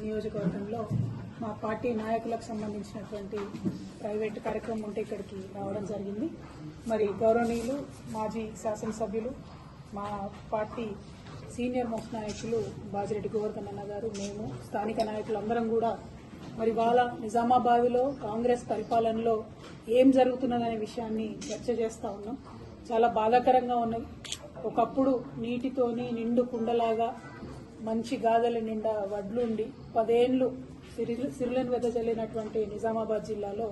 నియోజకవర్గంలో మా పార్టీ నాయకులకు సంబంధించినటువంటి ప్రైవేట్ కార్యక్రమం ఉంటే ఇక్కడికి రావడం జరిగింది. మరి గౌరవనీయులు మాజీ శాసనసభ్యులు మా పార్టీ సీనియర్ మోస్ట్ నాయకులు బాజిరెడ్డి గోవర్ధన్ అన్న గారు, మేము స్థానిక నాయకులందరం కూడా మరి వాళ్ళ నిజామాబాద్లో కాంగ్రెస్ పరిపాలనలో ఏం జరుగుతున్నదనే విషయాన్ని చర్చ చేస్తూ ఉన్నాం. చాలా బాధాకరంగా ఉన్నది. ఒకప్పుడు నీటితోని నిండు కుండలాగా మంచి గాదల నిండా వడ్లుండి 10 ఏళ్లు సిరులను వెదజల్లినటువంటి నిజామాబాద్ జిల్లాలో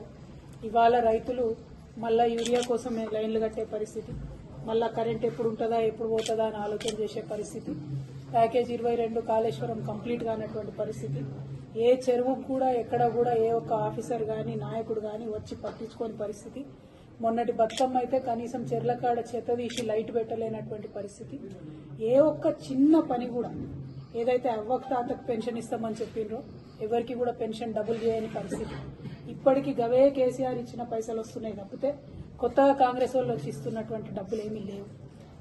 ఇవాళ రైతులు మళ్ళా యూరియా కోసం లైన్లు కట్టే పరిస్థితి, మళ్ళా కరెంట్ ఎప్పుడు ఉంటుందా ఎప్పుడు పోతుందా అని ఆలోచన చేసే పరిస్థితి, ప్యాకేజ్ 22 కాళేశ్వరం కంప్లీట్ కానటువంటి పరిస్థితి, ఏ చెరువుకు కూడా ఎక్కడ కూడా ఏ ఒక్క ఆఫీసర్ కానీ నాయకుడు కానీ వచ్చి పట్టించుకోని పరిస్థితి, మొన్నటి బతుకమ్మ అయితే కనీసం చెర్లకాడ చెత్త తీసి లైట్ పెట్టలేనటువంటి పరిస్థితి, ఏ ఒక్క చిన్న పని కూడా ఏదైతే అవ్వకు తాతకు పెన్షన్ ఇస్తామని చెప్పిండ్రో ఎవరికి కూడా పెన్షన్ డబుల్ చేయని పరిస్థితి. ఇప్పటికీ గవే కేసీఆర్ ఇచ్చిన పైసలు వస్తున్నాయి తప్పితే కొత్తగా కాంగ్రెస్ వాళ్ళు వచ్చి ఇస్తున్నటువంటి డబ్బులు ఏమీ లేవు.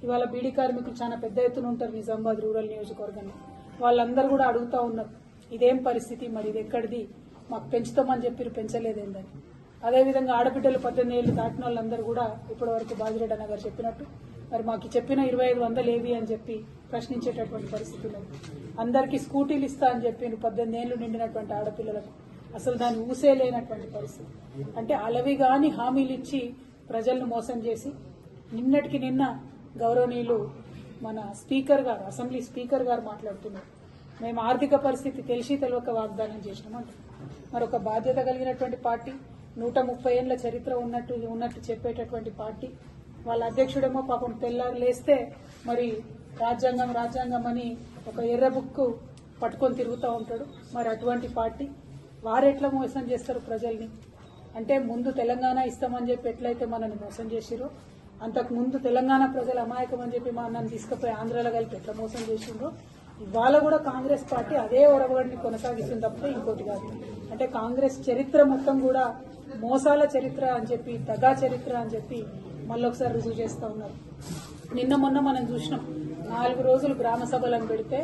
ఇవాళ బీడీ కార్మికులు చాలా పెద్ద ఎత్తున ఉంటారు నిజామాబాద్ రూరల్ నియోజకవర్గంలో. వాళ్ళందరూ కూడా అడుగుతా ఉన్నారు, ఇదేం పరిస్థితి, మరి ఇది ఎక్కడిది, మాకు పెంచుతామని చెప్పి పెంచలేదేందని. అదేవిధంగా ఆడబిడ్డలు 18 ఏళ్లు దాటిన వాళ్ళందరూ కూడా ఇప్పటివరకు బాజిరెడ్డి అన్న గారు చెప్పినట్టు మరి మాకు చెప్పిన 2500 ఏవి అని చెప్పి ప్రశ్నించేటటువంటి పరిస్థితి ఉన్నది. అందరికీ స్కూటీలు ఇస్తా అని చెప్పి 18 ఏళ్లు నిండినటువంటి ఆడపిల్లలకు అసలు దాన్ని ఊసే లేనటువంటి పరిస్థితి. అంటే అలవి గాని హామీలు ఇచ్చి ప్రజలను మోసం చేసి నిన్నటికి నిన్న గౌరవనీయులు మన స్పీకర్ గారు, అసెంబ్లీ స్పీకర్ గారు మాట్లాడుతున్నారు, మేము ఆర్థిక పరిస్థితి తెలిసి తెలియక వాగ్దానం చేసినామంట. మరొక బాధ్యత కలిగినటువంటి పార్టీ, 130 ఏళ్ల చరిత్ర ఉన్నట్టు చెప్పేటటువంటి పార్టీ, వాళ్ళ అధ్యక్షుడేమో పాపం తెల్లారు లేస్తే మరి రాజ్యాంగం అని ఒక ఎర్ర బుక్కు పట్టుకొని తిరుగుతూ ఉంటాడు. మరి అటువంటి పార్టీ వారెట్లా మోసం చేస్తారు ప్రజల్ని? అంటే ముందు తెలంగాణ ఇస్తామని చెప్పి ఎట్లయితే మనల్ని మోసం చేసిరో, అంతకు ముందు తెలంగాణ ప్రజలు అమాయకం అని చెప్పి నన్ను తీసుకుపోయి ఆంధ్రాలో కలిపి ఎట్లా మోసం చేసిండ్రో ఇవాళ కూడా కాంగ్రెస్ పార్టీ అదే ఒరవడిని కొనసాగిస్తుంది తప్పితే ఇంకోటి కాదు. అంటే కాంగ్రెస్ చరిత్ర మొత్తం కూడా మోసాల చరిత్ర అని చెప్పి, దగా చరిత్ర అని చెప్పి మళ్ళొకసారి రుజువు చేస్తూ ఉన్నారు. నిన్న మొన్న మనం చూసినాం, 4 రోజులు గ్రామ సభలను పెడితే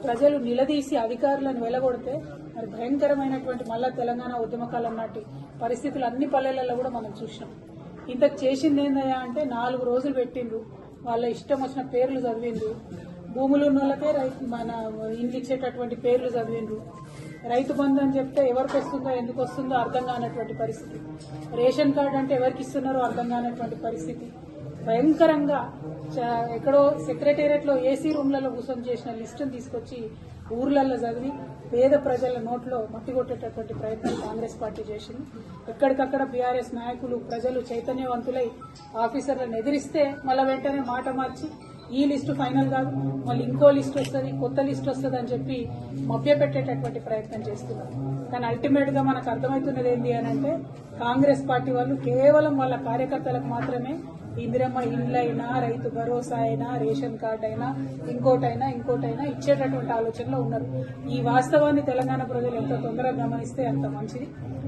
ప్రజలు నిలదీసి అధికారులను వెలగొడితే మరి భయంకరమైనటువంటి మళ్ళా తెలంగాణ ఉద్యమకాలం నాటి పరిస్థితులు అన్ని పల్లెలలో కూడా మనం చూసినాం. ఇంతకు చేసింది ఏందయ్యా అంటే 4 రోజులు పెట్టిండ్రు, వాళ్ళ ఇష్టం వచ్చిన పేర్లు చదివిండ్రు, భూములు ఉన్న వాళ్ళకే మన ఇండ్లు ఇచ్చేటటువంటి పేర్లు చదివిండ్రు, రైతు బంధు అని చెప్తే ఎవరికి వస్తుందో ఎందుకు వస్తుందో అర్థం కానటువంటి పరిస్థితి, రేషన్ కార్డు అంటే ఎవరికి ఇస్తున్నారో అర్థం కానటువంటి పరిస్థితి, భయంకరంగా ఎక్కడో సెక్రటేరియట్ లో ఏసీ రూమ్లలో కూర్చొని చేసిన లిస్టును తీసుకొచ్చి ఊర్లలో చదివి పేద ప్రజల నోట్లో మట్టి కొట్టేటటువంటి ప్రయత్నం కాంగ్రెస్ పార్టీ చేసింది. ఎక్కడికక్కడ బీఆర్ఎస్ నాయకులు ప్రజలు చైతన్యవంతులై ఆఫీసర్లను ఎదిరిస్తే మళ్ళా వెంటనే మాట మార్చి ఈ లిస్టు ఫైనల్ కాదు, మళ్ళీ ఇంకో లిస్ట్ వస్తుంది, కొత్త లిస్ట్ వస్తుంది అని చెప్పి మభ్యపెట్టేటటువంటి ప్రయత్నం చేస్తున్నారు. కానీ అల్టిమేట్ గా మనకు అర్థమవుతున్నది ఏంటి అని అంటే కాంగ్రెస్ పార్టీ వాళ్ళు కేవలం వాళ్ళ కార్యకర్తలకు మాత్రమే ఇందిరమ్మ ఇండ్లైనా, రైతు భరోసా అయినా, రేషన్ కార్డు అయినా, ఇంకోటైనా ఇచ్చేటటువంటి ఆలోచనలో ఉన్నారు. ఈ వాస్తవాన్ని తెలంగాణ ప్రజలు ఎంత తొందరగా గమనిస్తే అంత మంచిది.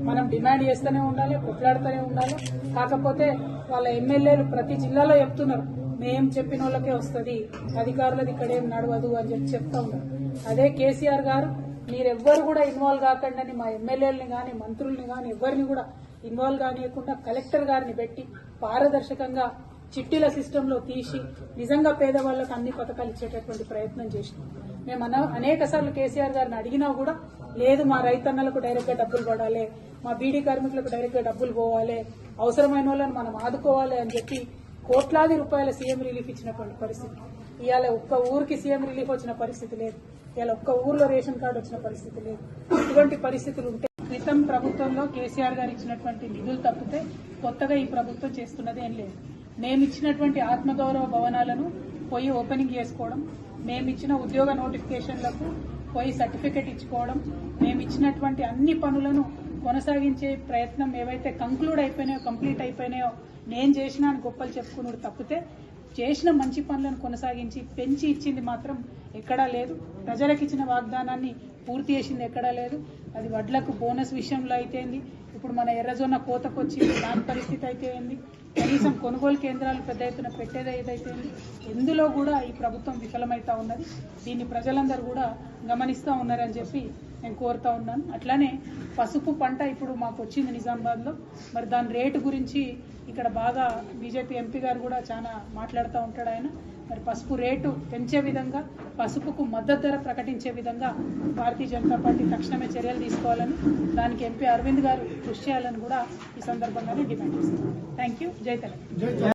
మనం డిమాండ్ చేస్తూనే ఉండాలి, కొట్లాడుతూనే ఉండాలి. కాకపోతే వాళ్ళ ఎమ్మెల్యేలు ప్రతి జిల్లాలో చెప్తున్నారు, మేం చెప్పిన వాళ్ళకే వస్తుంది, అధికారులది ఇక్కడేం నడవదు అని చెప్పి చెప్తా ఉన్నారు. అదే కేసీఆర్ గారు మీరెవ్వరు కూడా ఇన్వాల్వ్ కాకండి, మా ఎమ్మెల్యేలని కానీ మంత్రుల్ని కానీ ఎవరిని కూడా ఇన్వాల్వ్ కానియకుండా కలెక్టర్ గారిని పెట్టి పారదర్శకంగా చిట్టీల సిస్టంలో తీసి నిజంగా పేదవాళ్లకు అన్ని పథకాలు ఇచ్చేటటువంటి ప్రయత్నం చేసినాం. మేము అనేక సార్లు కేసీఆర్ గారిని అడిగినా కూడా లేదు, మా రైతన్నలకు డైరెక్ట్ గా డబ్బులు పడాలి, మా బీడీ కార్మికులకు డైరెక్ట్ గా డబ్బులు పోవాలి, అవసరమైన వాళ్ళని మనం ఆదుకోవాలి అని చెప్పి కోట్లాది రూపాయల సీఎం రిలీఫ్ ఇచ్చినటువంటి పరిస్థితి. ఇవాళ ఒక్క ఊరికి సీఎం రిలీఫ్ వచ్చిన పరిస్థితి లేదు, ఇవాళ ఒక్క ఊర్లో రేషన్ కార్డు వచ్చిన పరిస్థితి లేదు. ఇటువంటి పరిస్థితులు ఉంటే క్రితం ప్రభుత్వంలో కేసీఆర్ గారు ఇచ్చినటువంటి నిధులు తప్పితే కొత్తగా ఈ ప్రభుత్వం చేస్తున్నది ఏం లేదు. మేమిచ్చినటువంటి ఆత్మగౌరవ భవనాలను పోయి ఓపెనింగ్ చేసుకోవడం, మేమిచ్చిన ఉద్యోగ నోటిఫికేషన్లకు పోయి సర్టిఫికెట్ ఇచ్చుకోవడం, మేమిచ్చినటువంటి అన్ని పనులను కొనసాగించే ప్రయత్నం ఏవైతే కంప్లీట్ అయిపోయినాయో నేను చేసిన అని గొప్పలు చెప్పుకున్నాడు తప్పితే చేసిన మంచి పనులను కొనసాగించి పెంచి ఇచ్చింది మాత్రం ఎక్కడా లేదు. ప్రజలకు ఇచ్చిన వాగ్దానాన్ని పూర్తి చేసింది ఎక్కడా లేదు. అది వడ్లకు బోనస్ విషయంలో అయితేంది, ఇప్పుడు మన ఎర్రజొన్న కోతకొచ్చి దాని పరిస్థితి అయితే ఏంది, కనీసం కొనుగోలు కేంద్రాలు పెద్ద ఎత్తున పెట్టేది ఏదైతే ఎందులో కూడా ఈ ప్రభుత్వం విఫలమైతా ఉన్నది. దీన్ని ప్రజలందరూ కూడా గమనిస్తూ ఉన్నారని చెప్పి నేను కోరుతా ఉన్నాను. అట్లానే పసుపు పంట ఇప్పుడు మాకు వచ్చింది నిజామాబాద్లో, మరి దాని రేటు గురించి ఇక్కడ బాగా బీజేపీ ఎంపీ గారు కూడా చాలా మాట్లాడుతూ ఉంటాడు ఆయన. మరి పసుపు రేటు పెంచే విధంగా, పసుపుకు మద్దతు ధర ప్రకటించే విధంగా భారతీయ జనతా పార్టీ తక్షణమే చర్యలు తీసుకోవాలని, దానికి ఎంపీ అరవింద్ గారు కృషి చేయాలని కూడా ఈ సందర్భంగానే డిమాండ్ చేస్తున్నాను. Thank you. జై తెలంగాణ.